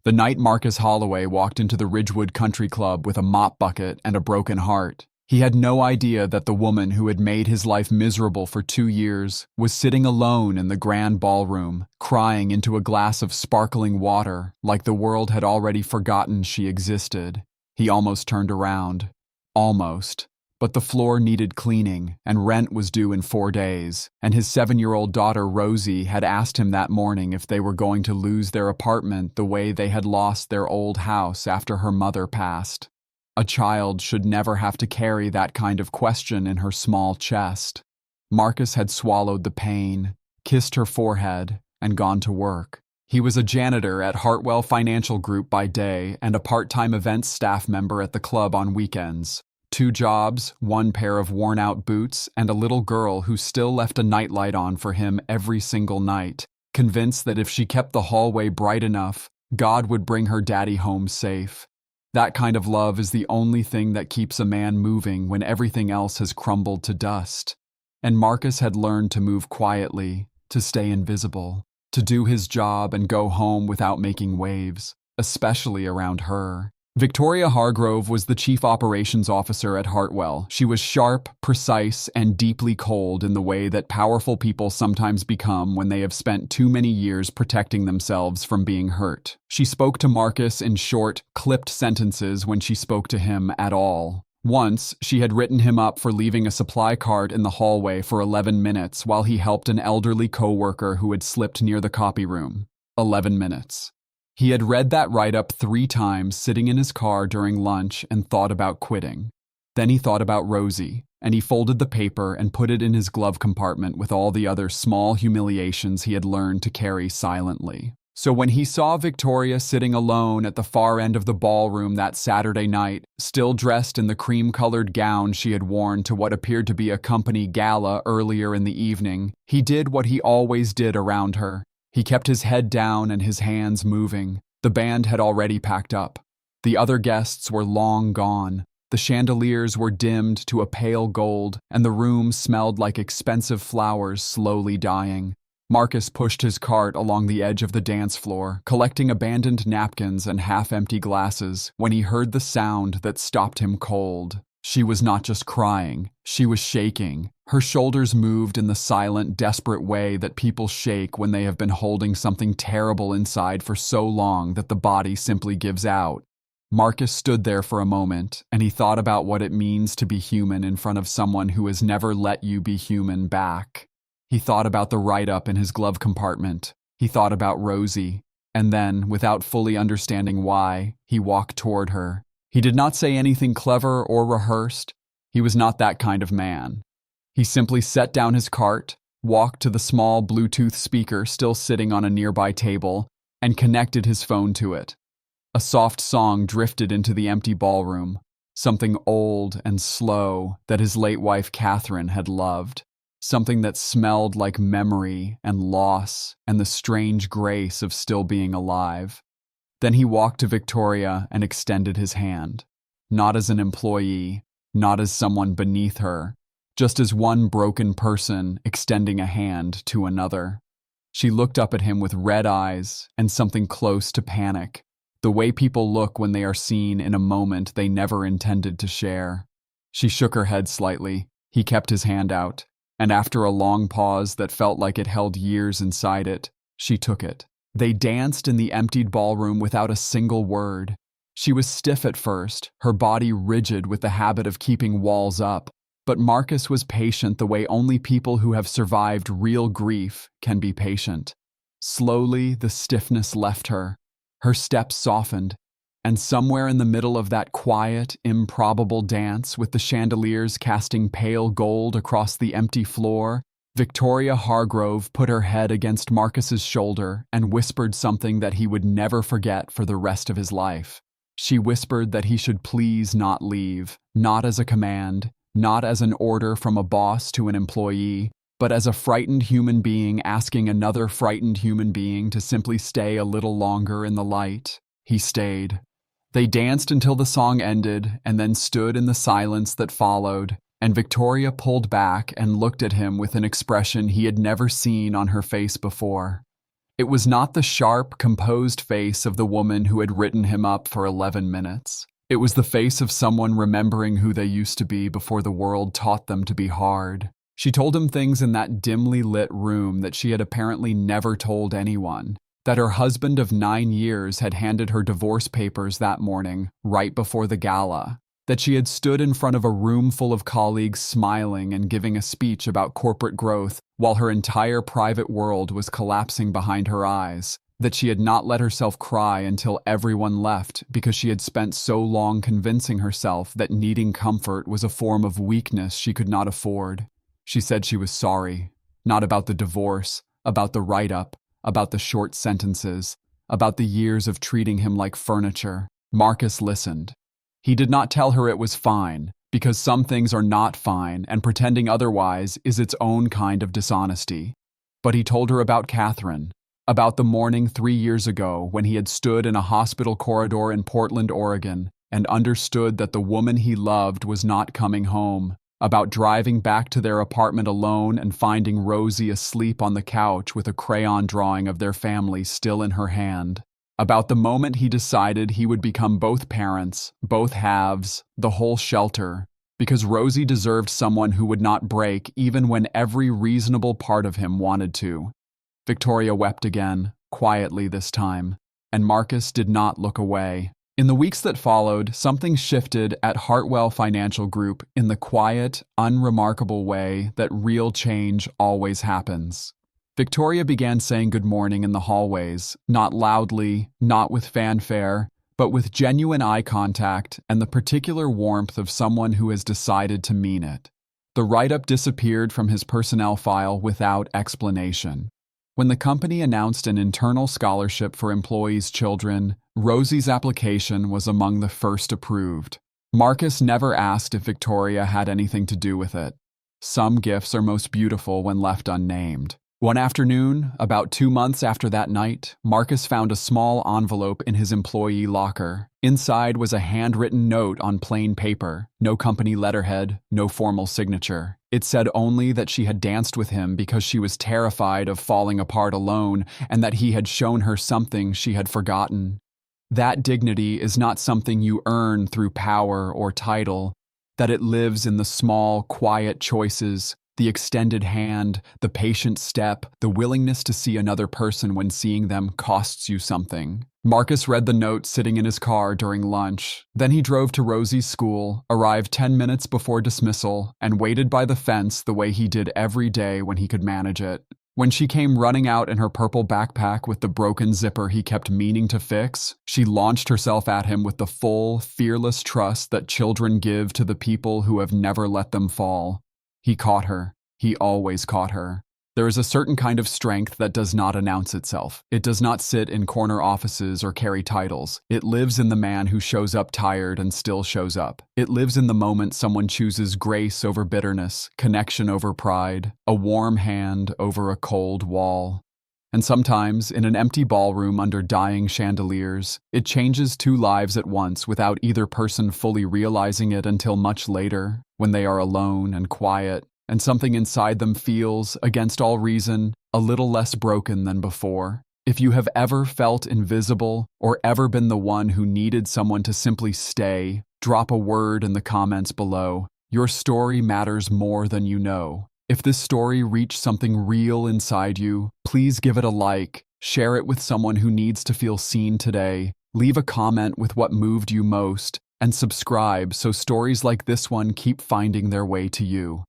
The night Marcus Holloway walked into the Ridgewood Country Club with a mop bucket and a broken heart, he had no idea that the woman who had made his life miserable for 2 years was sitting alone in the grand ballroom, crying into a glass of sparkling water like the world had already forgotten she existed. He almost turned around. Almost. But the floor needed cleaning, and rent was due in 4 days, and his 7-year-old daughter Rosie had asked him that morning if they were going to lose their apartment the way they had lost their old house after her mother passed. A child should never have to carry that kind of question in her small chest. Marcus had swallowed the pain, kissed her forehead, and gone to work. He was a janitor at Hartwell Financial Group by day and a part-time events staff member at the club on weekends. 2 jobs, 1 pair of worn-out boots, and a little girl who still left a nightlight on for him every single night, convinced that if she kept the hallway bright enough, God would bring her daddy home safe. That kind of love is the only thing that keeps a man moving when everything else has crumbled to dust. And Marcus had learned to move quietly, to stay invisible, to do his job and go home without making waves, especially around her. Victoria Hargrove was the chief operations officer at Hartwell. She was sharp, precise, and deeply cold in the way that powerful people sometimes become when they have spent too many years protecting themselves from being hurt. She spoke to Marcus in short, clipped sentences when she spoke to him at all. Once, she had written him up for leaving a supply cart in the hallway for 11 minutes while he helped an elderly coworker who had slipped near the copy room. 11 minutes. He had read that write-up 3 times sitting in his car during lunch and thought about quitting. Then he thought about Rosie, and he folded the paper and put it in his glove compartment with all the other small humiliations he had learned to carry silently. So when he saw Victoria sitting alone at the far end of the ballroom that Saturday night, still dressed in the cream-colored gown she had worn to what appeared to be a company gala earlier in the evening, he did what he always did around her. He kept his head down and his hands moving. The band had already packed up. The other guests were long gone. The chandeliers were dimmed to a pale gold, and the room smelled like expensive flowers slowly dying. Marcus pushed his cart along the edge of the dance floor, collecting abandoned napkins and half-empty glasses, when he heard the sound that stopped him cold. She was not just crying, she was shaking. Her shoulders moved in the silent, desperate way that people shake when they have been holding something terrible inside for so long that the body simply gives out. Marcus stood there for a moment, and he thought about what it means to be human in front of someone who has never let you be human back. He thought about the write-up in his glove compartment. He thought about Rosie. And then, without fully understanding why, he walked toward her. He did not say anything clever or rehearsed. He was not that kind of man. He simply set down his cart, walked to the small Bluetooth speaker still sitting on a nearby table, and connected his phone to it. A soft song drifted into the empty ballroom, something old and slow that his late wife Catherine had loved, something that smelled like memory and loss and the strange grace of still being alive. Then he walked to Victoria and extended his hand, not as an employee, not as someone beneath her, just as one broken person extending a hand to another. She looked up at him with red eyes and something close to panic, the way people look when they are seen in a moment they never intended to share. She shook her head slightly. He kept his hand out, and after a long pause that felt like it held years inside it, she took it. They danced in the emptied ballroom without a single word. She was stiff at first, her body rigid with the habit of keeping walls up, but Marcus was patient the way only people who have survived real grief can be patient. Slowly, the stiffness left her. Her steps softened, and somewhere in the middle of that quiet, improbable dance with the chandeliers casting pale gold across the empty floor, Victoria Hargrove put her head against Marcus's shoulder and whispered something that he would never forget for the rest of his life. She whispered that he should please not leave, not as a command, not as an order from a boss to an employee, but as a frightened human being asking another frightened human being to simply stay a little longer in the light. He stayed. They danced until the song ended and then stood in the silence that followed, and Victoria pulled back and looked at him with an expression he had never seen on her face before. It was not the sharp, composed face of the woman who had written him up for 11 minutes. It was the face of someone remembering who they used to be before the world taught them to be hard. She told him things in that dimly lit room that she had apparently never told anyone. That her husband of 9 years had handed her divorce papers that morning, right before the gala. That she had stood in front of a room full of colleagues smiling and giving a speech about corporate growth while her entire private world was collapsing behind her eyes. That she had not let herself cry until everyone left because she had spent so long convincing herself that needing comfort was a form of weakness she could not afford. She said she was sorry, not about the divorce, about the write-up, about the short sentences, about the years of treating him like furniture. Marcus listened. He did not tell her it was fine, because some things are not fine and pretending otherwise is its own kind of dishonesty. But he told her about Catherine, about the morning 3 years ago when he had stood in a hospital corridor in Portland, Oregon, and understood that the woman he loved was not coming home, about driving back to their apartment alone and finding Rosie asleep on the couch with a crayon drawing of their family still in her hand, about the moment he decided he would become both parents, both halves, the whole shelter, because Rosie deserved someone who would not break even when every reasonable part of him wanted to. Victoria wept again, quietly this time, and Marcus did not look away. In the weeks that followed, something shifted at Hartwell Financial Group in the quiet, unremarkable way that real change always happens. Victoria began saying good morning in the hallways, not loudly, not with fanfare, but with genuine eye contact and the particular warmth of someone who has decided to mean it. The write-up disappeared from his personnel file without explanation. When the company announced an internal scholarship for employees' children, Rosie's application was among the first approved. Marcus never asked if Victoria had anything to do with it. Some gifts are most beautiful when left unnamed. One afternoon, about 2 months after that night, Marcus found a small envelope in his employee locker. Inside was a handwritten note on plain paper, no company letterhead, no formal signature. It said only that she had danced with him because she was terrified of falling apart alone and that he had shown her something she had forgotten. That dignity is not something you earn through power or title, that it lives in the small, quiet choices, the extended hand, the patient step, the willingness to see another person when seeing them costs you something. Marcus read the note sitting in his car during lunch. Then he drove to Rosie's school, arrived 10 minutes before dismissal, and waited by the fence the way he did every day when he could manage it. When she came running out in her purple backpack with the broken zipper he kept meaning to fix, she launched herself at him with the full, fearless trust that children give to the people who have never let them fall. He caught her. He always caught her. There is a certain kind of strength that does not announce itself. It does not sit in corner offices or carry titles. It lives in the man who shows up tired and still shows up. It lives in the moment someone chooses grace over bitterness, connection over pride, a warm hand over a cold wall. And sometimes, in an empty ballroom under dying chandeliers, it changes 2 lives at once without either person fully realizing it until much later, when they are alone and quiet, and something inside them feels, against all reason, a little less broken than before. If you have ever felt invisible, or ever been the one who needed someone to simply stay, drop a word in the comments below. Your story matters more than you know. If this story reached something real inside you, please give it a like, share it with someone who needs to feel seen today, leave a comment with what moved you most, and subscribe so stories like this one keep finding their way to you.